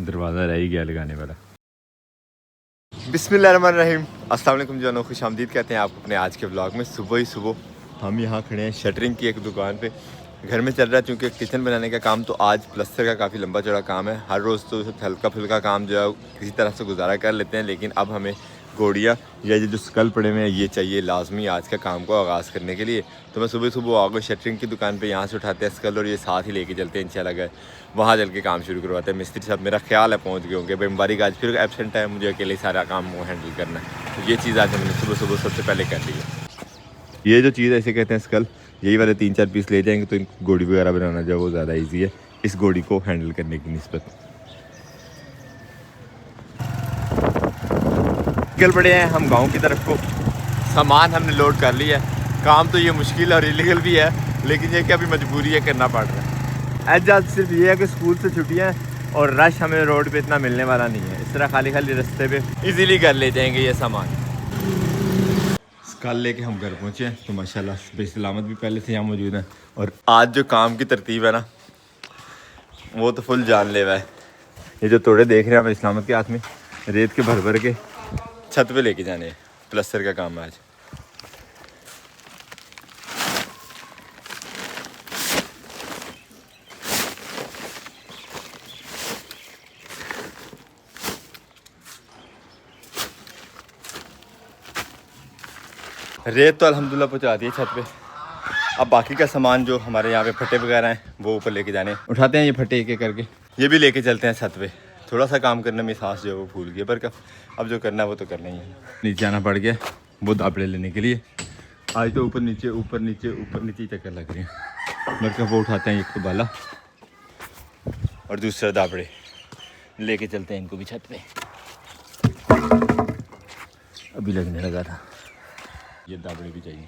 दरवाज़ा रह ही गया लगाने वाला। बिस्मिल्लाहिर्रहमानिर्रहीम, अस्सलाम वालेकुम जानो, खुश आमदीद कहते हैं आपको अपने आज के ब्लॉग में। सुबह ही सुबह हम यहाँ खड़े हैं शटरिंग की एक दुकान पे। घर में चल रहा है क्योंकि किचन बनाने का काम, तो आज प्लस्तर का काफ़ी लंबा चौड़ा काम है। हर रोज़ तो हल्का फुल्का काम जो है किसी तरह से गुजारा कर लेते हैं, लेकिन अब हमें गोड़ियाँ या ये जो स्कल पड़े हुए हैं ये चाहिए लाजमी आज का काम को आगाज़ करने के लिए। तो मैं सुबह सुबह आ गई शटरिंग की दुकान पे, यहाँ से उठाते हैं स्कल और ये साथ ही लेके चलते हैं इंशाल्लाह घर, वहाँ चल के काम शुरू करवाते हैं। मिस्त्री साहब मेरा ख्याल है पहुँच गए होंगे, मुबारक आज फिर एबसेंट है, मुझे अकेले सारा काम वो हैंडल करना है। तो ये चीज़ आज हमने सुबह सुबह सबसे पहले कर ली है। ये जो चीज़ ऐसे कहते हैं स्कल, यही वाले 3-4 पीस ले जाएंगे तो इनको गोड़ी वगैरह बनाना जो है वो ज़्यादा ईजी है इस गोड़ी को हैंडल करने की निस्बत। निकल पड़े हैं हम गांव की तरफ को, सामान हमने लोड कर लिया है। काम तो ये मुश्किल और इलीगल भी है, लेकिन ये कि अभी मजबूरी है, करना पड़ रहा है। एजाज सिर्फ ये है कि स्कूल से छुट्टियाँ हैं और रश हमें रोड पे इतना मिलने वाला नहीं है। इस तरह खाली खाली रास्ते पे इजीली कर ले जाएंगे ये सामान। कल लेके हम घर पहुँचे हैं तो माशाल्लाह सही सलामत भी पहले से यहाँ मौजूद हैं। और आज जो काम की तरतीब है ना वो तो फुल जानलेवा है। ये जो तोड़े देख रहे हैं आप इस्लामत के हाथ में, रेत के भर भर के छत पे लेके जाने हैं। प्लस्तर का काम है आज। रेत तो अल्हम्दुलिल्लाह पहुँचा दी है छत पे। अब बाकी का सामान जो हमारे यहाँ पे फटे वगैरह हैं वो ऊपर लेके जाने उठाते हैं। ये फटे एक एक करके ये भी लेके चलते हैं छत पे। थोड़ा सा काम करने में सांस जो है वो फूल गया, पर अब जो करना है वो तो करना ही है। नीचे आना पड़ गया वो दापड़े लेने के लिए। आज तो ऊपर नीचे ऊपर नीचे ऊपर नीचे चक्कर लग रहे हैं। बल्कि वो उठाते हैं एक तो बाला और दूसरा दापड़े लेके चलते हैं इनको भी छत पे। अभी लगने लगा था। ये दाबड़े भी चाहिए।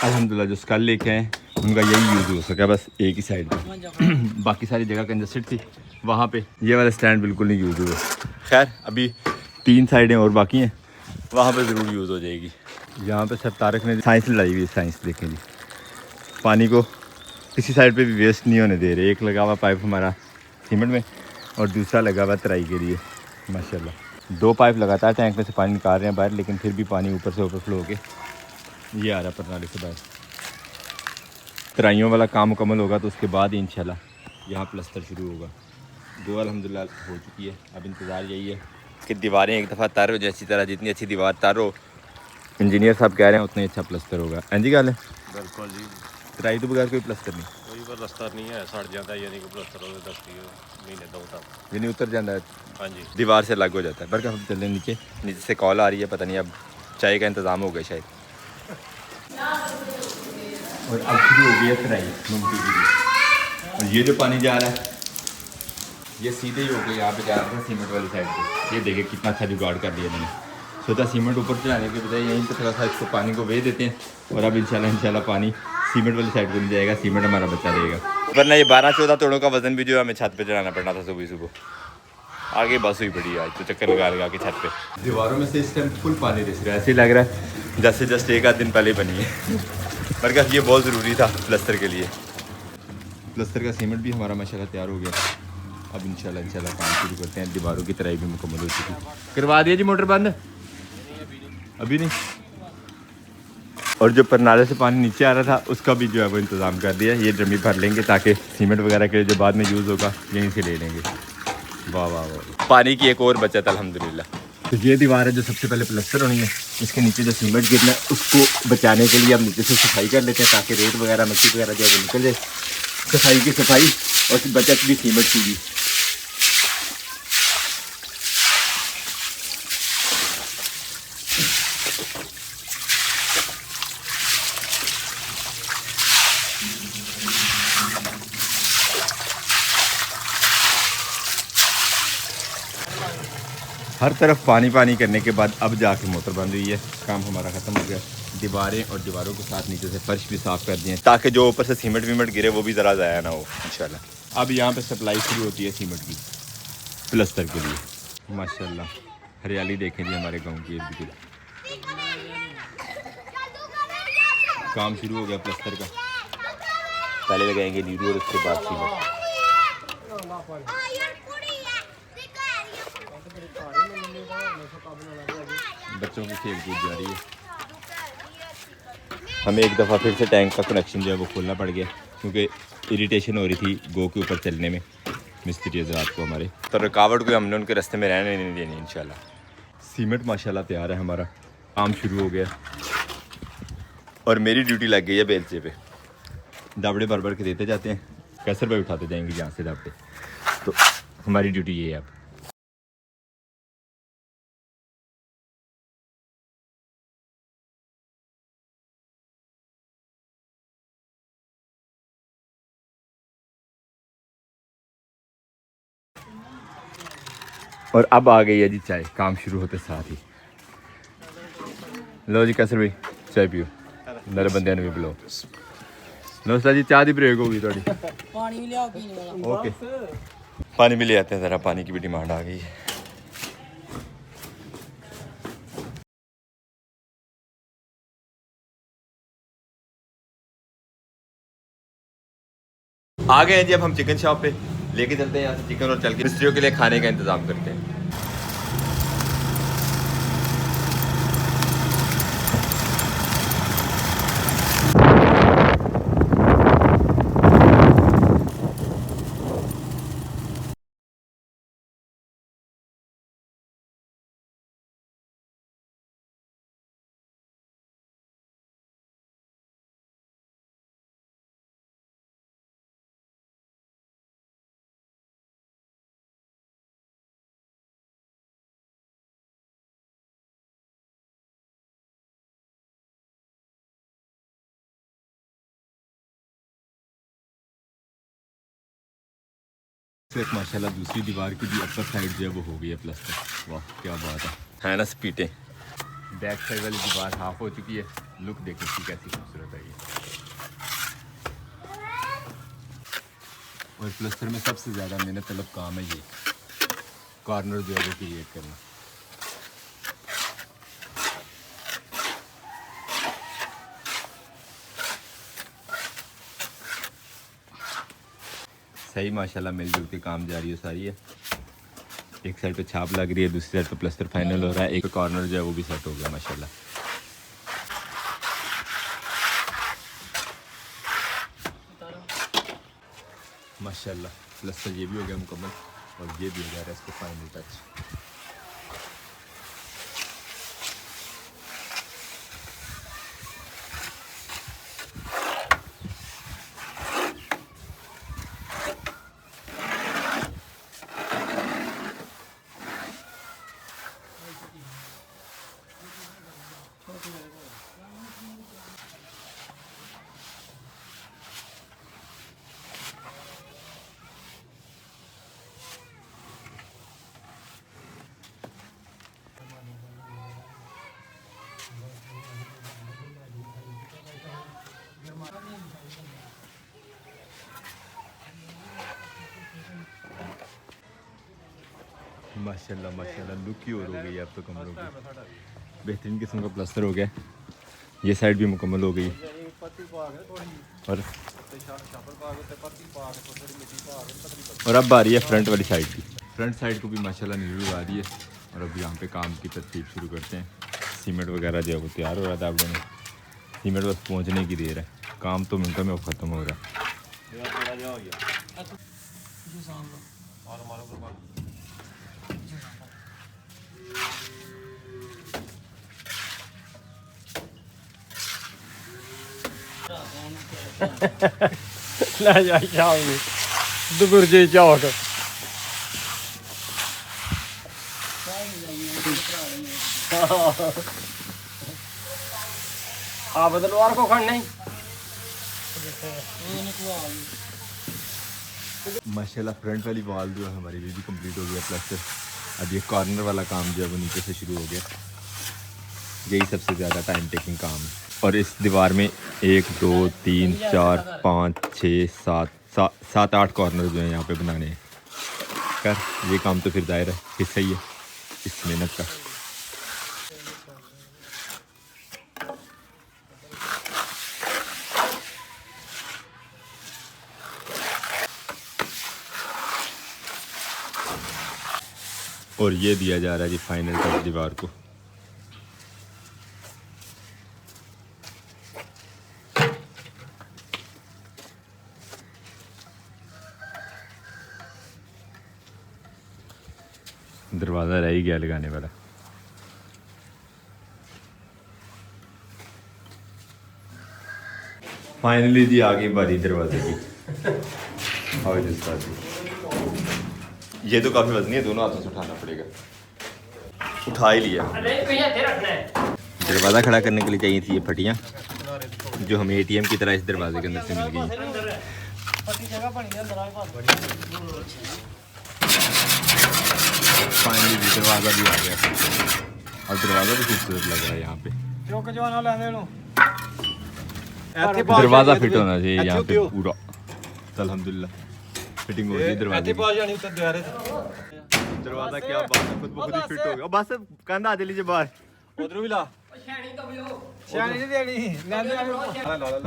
अल्हम्दुलिल्लाह जो स्कल लेके आए उनका यही यूज़ हो सका, बस एक ही साइड पे। बाकी सारी जगह कंजस्टेड थी, वहाँ पे ये वाला स्टैंड बिल्कुल नहीं यूज़ हुआ। खैर अभी 3 साइडें और बाकी हैं, वहाँ पे ज़रूर यूज़ हो जाएगी। यहाँ पे सब तारक ने साइंस लड़ाई हुई है। साइंस देखें जी, पानी को किसी साइड पे भी वेस्ट नहीं होने दे रहे। एक लगा हुआ पाइप हमारा सीमेंट में और दूसरा लगा हुआ तराई के लिए। माशाल्लाह 2 पाइप लगातार टैंक में से पानी निकाल रहे हैं बाहर, लेकिन फिर भी पानी ऊपर से ओवरफ्लो होके ये आ रहा है प्रणाली से बाहर। तराइयों वाला काम मुकम्मल होगा तो उसके बाद ही इंशाल्लाह यहाँ प्लस्तर शुरू होगा। दो अल्हम्दुलिल्लाह हो चुकी है। अब इंतज़ार यही है कि दीवारें एक दफ़ा तर हो जाए अच्छी तरह। जितनी अच्छी दीवार तर हो, इंजीनियर साहब कह रहे हैं उतना ही अच्छा प्लस्तर होगा। जी गल है बिल्कुल जी। तराई तो बगैर कोई प्लस्तर नहीं, कोई प्लस्तर नहीं है, सड़ जाता है। यानी कि प्लस्तर हो दस्ती महीने 2 तक यानी उतर जाता है। हाँ जी, दीवार से अलग हो जाता है। बल्कि हम चलें नीचे, नीचे से कॉल आ रही है, पता नहीं अब चाय का इंतज़ाम हो गया शायद। और अब शुरू हो गई है तराई मुमकी की। और ये जो पानी जा रहा है ये सीधे ही होकर यहाँ पे जा रहा था सीमेंट वाली साइड पे। ये देखे कितना अच्छा जुगाड़ कर दिया मैंने। सोचा सीमेंट ऊपर चढ़ाने के बजाय यहीं पे थोड़ा सा इसको पानी को वे देते हैं और अब इंशाल्लाह पानी सीमेंट वाली साइड को नहीं जाएगा, सीमेंट हमारा बचा रहेगा। वरना ये 12-14 तोड़ों का वजन भी जो है हमें छत पे चढ़ाना पड़ना था सुबह सुबह। आगे बस हुई पड़ी आज तो चक्कर लगा लगा के छत पे। दीवारों में से इस टाइम फुल पानी रिस रहा है। ऐसे ही लग रहा है जैसे जस्ट 1 आध दिन पहले बनी है। पर ये बहुत ज़रूरी था प्लस्तर के लिए। प्लस्तर का सीमेंट भी हमारा माशाल्लाह तैयार हो गया। अब इंशाल्लाह काम शुरू करते हैं। दीवारों की तराई भी मुकम्मल हो चुकी। करवा दिया जी मोटर बंद? अभी नहीं। और जो परनाले से पानी नीचे आ रहा था उसका भी जो है वो इंतज़ाम कर दिया। ये ड्रमी भर लेंगे ताकि सीमेंट वगैरह के जो बाद में यूज़ होगा यहीं से ले लेंगे। वाह वाह वाह, पानी की एक और बचत अल्हम्दुलिल्लाह। तो ये दीवार है जो सबसे पहले प्लस्तर होनी है। इसके नीचे जो सीमेंट गिरना है उसको बचाने के लिए हम नीचे से सफाई कर लेते हैं ताकि रेत वगैरह मिट्टी वगैरह जो है वो निकल जाए। सफाई की सफाई और बचत भी सीमेंट की भी। हर तरफ पानी पानी करने के बाद अब जाके मोटर बंद हुई है। काम हमारा ख़त्म हो गया। दीवारें और दीवारों के साथ नीचे से फर्श भी साफ़ कर दिए ताकि जो ऊपर से सीमेंट वीमेंट गिरे वो भी ज़रा ज़ाया ना हो इंशाल्लाह। अब यहाँ पे सप्लाई शुरू होती है सीमेंट की प्लस्तर के लिए। माशाल्लाह हरियाली देखें जी हमारे गांव की। बिल्कुल काम शुरू हो गया प्लस्तर का। पहले लगाएंगे नींबू और उसके बाद सीमेंट। बच्चों की खेल कूद जा रही है। हमें एक दफ़ा फिर से टैंक का कनेक्शन जो है वो खोलना पड़ गया क्योंकि इरिटेशन हो रही थी गो के ऊपर चलने में मिस्त्री हज़रात को हमारे। तो रुकावट को हमने उनके रास्ते में रहने नहीं देनी इंशाल्लाह। सीमेंट माशाल्लाह तैयार है, हमारा काम शुरू हो गया और मेरी ड्यूटी लग गई है बेलचे पे। दाबड़े भर भर के देते जाते हैं, कैसर पे उठाते जाएंगे यहाँ से दाबड़े। तो हमारी ड्यूटी ये है अब। और अब आ गई है जी चाय, काम शुरू होते साथ ही। लो जी कैसर भाई चाय पियो, मेरे बंदे ने भी पिलो। लो सर जी चाह दी ब्रेक होगी थोड़ी। पानी भी लिया पीने वाला। ओके पानी भी ले आते हैं ज़रा, पानी की भी डिमांड आ गई है। आ गए हैं जी अब हम चिकन शॉप पे, लेके चलते हैं यहाँ से चिकन और चल के मिस्त्रियों के लिए खाने का इंतज़ाम करते हैं। एक माशाल्लाह दूसरी दीवार की भी अपर साइड जो है वो हो गई है प्लास्टर। वाह क्या बात है ना स्पीटें। बैक साइड वाली दीवार हाफ हो चुकी है, लुक देखो इसकी कैसी खूबसूरत है ये। और प्लास्टर में सबसे ज़्यादा मेहनत तलब काम है ये कॉर्नर जो है वो क्रिएट करना। सही माशाल्लाह मिलजुल के काम जारी है सारी है। एक साइड पे छाप लग रही है, दूसरी साइड पे प्लास्टर फाइनल हो रहा है, एक कॉर्नर जो है वो भी सेट हो गया माशाल्लाह। माशाल्लाह प्लास्टर ये भी हो गया मुकम्मल और ये भी हो गया इसको फाइनल टच। माशाल्लाह माशाल्लाह लुक ही और हो गई है अब तो कमरों की। बेहतरीन किस्म का प्लास्टर हो गया, ये साइड भी मुकम्मल हो गई और अब आ रही है फ्रंट वाली साइड की। फ्रंट साइड को भी माशाल्लाह नीलू आ रही है और अब यहाँ पे काम की तरतीब शुरू करते हैं। सीमेंट वगैरह जो है वो तैयार हो रहा था, आपने सीमेंट बस पहुँचने की देर है, काम तो मिनटों में ख़त्म हो रहा है। ਲੈ ਜਾ ਸ਼ਾਮ ਨੂੰ ਦੁਗੁਰਜੇ ਚੌਕ ਆ ਬਦਲਵਾਰ ਕੋ ਖੜ नहीं माशाल्लाह फ्रंट वाली वॉल जो है हमारी भी कंप्लीट हो गया प्लास्टर। अब ये कॉर्नर वाला काम जो है वो नीचे से शुरू हो गया, यही सबसे ज़्यादा टाइम टेकिंग काम है। और इस दीवार में 1 2 3 4 5 6 7 8 कॉर्नर जो है यहाँ पे बनाने हैं। कर ये काम तो फिर दायरा हिस्सा ही है इस मेहनत का। और ये दिया जा रहा है जी फाइनल टच दीवार को। दरवाज़ा रह ही गया लगाने वाला। फाइनली जी आ गई बारी दरवाजे की। आओ जी उस्ताद जी। ये तो काफ़ी वजनी है, दोनों हाथों से उठाना पड़ेगा। उठा ही लिया। दरवाज़ा खड़ा करने के लिए चाहिए थी ये फटियाँ, जो हमें ATM की तरह इस दरवाजे के अंदर से मिल गई। फाइनली दरवाज़ा भी आ गया और दरवाज़ा भी खूबसूरत लग रहा है यहाँ पे। दरवाज़ा फिट होना चाहिए यहाँ पे पूरा। अल्हम्दुलिल्लाह फिटिंग हो गई दरवाजे की। दरवाज़ा क्या बात है, खुद ब खुद ही फिट हो गया। बस कंधा आ लीजिए बाहर।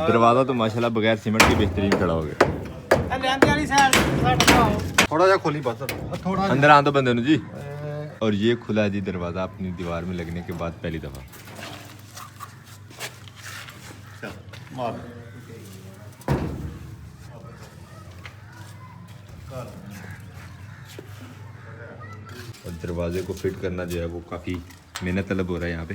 दरवाज़ा तो माशाल्लाह बगैर सीमेंट के बेहतरीन खड़ा हो गया। थोड़ा सा खोली बस, थोड़ा अंदर आ तो बंदे नु जी। और ये खुला है जी दरवाज़ा अपनी दीवार में लगने के बाद पहली दफ़ा। और दरवाजे को फिट करना जो है वो काफ़ी मेहनत तलब हो रहा है यहाँ पे,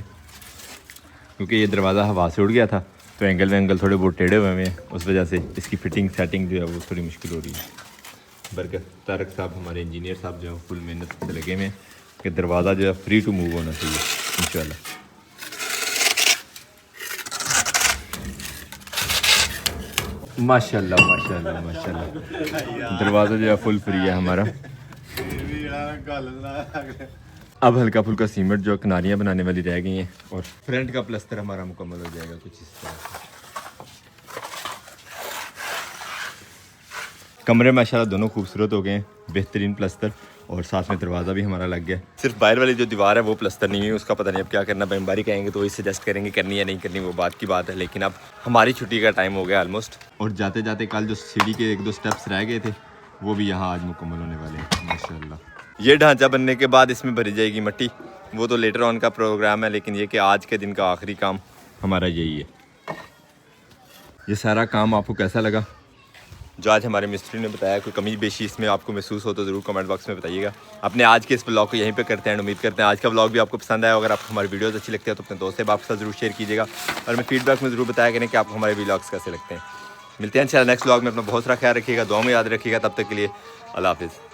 क्योंकि ये दरवाज़ा हवा से उड़ गया था तो एंगल थोड़े बहुत टेढ़े हुए हैं, उस वजह से इसकी फिटिंग सेटिंग जो है वो थोड़ी मुश्किल हो रही है। बरकत तारक साहब हमारे इंजीनियर साहब जो है फुल मेहनत से लगे हुए हैं कि दरवाज़ा जो है फ्री टू मूव होना चाहिए इंशाल्लाह। माशाल्लाह माशाल्लाह माशाल्लाह दरवाज़ा जो है फुल फ्री है हमारा। अब हल्का फुल्का सीमेंट जो किनारियाँ बनाने वाली रह गई हैं और फ्रंट का प्लस्तर हमारा मुकम्मल हो जाएगा कुछ इस तरह से। कमरे माशाल्लाह दोनों खूबसूरत हो गए हैं, बेहतरीन प्लस्तर और साथ में दरवाज़ा भी हमारा लग गया। सिर्फ बाहर वाली जो दीवार है वो प्लस्तर नहीं हुई, उसका पता नहीं अब क्या करना। बमबारी कहेंगे तो वही सजेस्ट करेंगे, करनी या नहीं करनी वो बात की बात है। लेकिन अब हमारी छुट्टी का टाइम हो गया ऑलमोस्ट, और जाते जाते कल जो सीढ़ी के 1-2 स्टेप्स रह गए थे वो भी यहाँ आज मुकम्मल होने वाले हैं माशाल्लाह। ये ढांचा बनने के बाद इसमें भरी जाएगी मिट्टी, वो तो लेटर ऑन का प्रोग्राम है, लेकिन ये कि आज के दिन का आखिरी काम हमारा यही है। ये सारा काम आपको कैसा लगा? जो आज हमारे मिस्त्री ने बताया, कोई कमी बेशी इसमें आपको महसूस हो तो ज़रूर कमेंट बॉक्स में बताइएगा। अपने आज के इस ब्लॉग को यहीं पे करते हैं, उम्मीद करते हैं आज का ब्लॉग भी आपको पसंद आया। अगर आपको हमारी वीडियोस अच्छी लगती है तो अपने दोस्त से आपके साथ ज़रूर शेयर कीजिएगा और हमें फीडबैक में ज़रूर बताया करें कि आपको हमारे व्लॉग्स कैसे लगते हैं। मिलते हैं इंशाल्लाह नेक्स्ट ब्लॉग में। अपना बहुत सारा ख्याल रखिएगा, दुआ में याद रखिएगा। तब तक के लिए अल्लाह हाफिज़।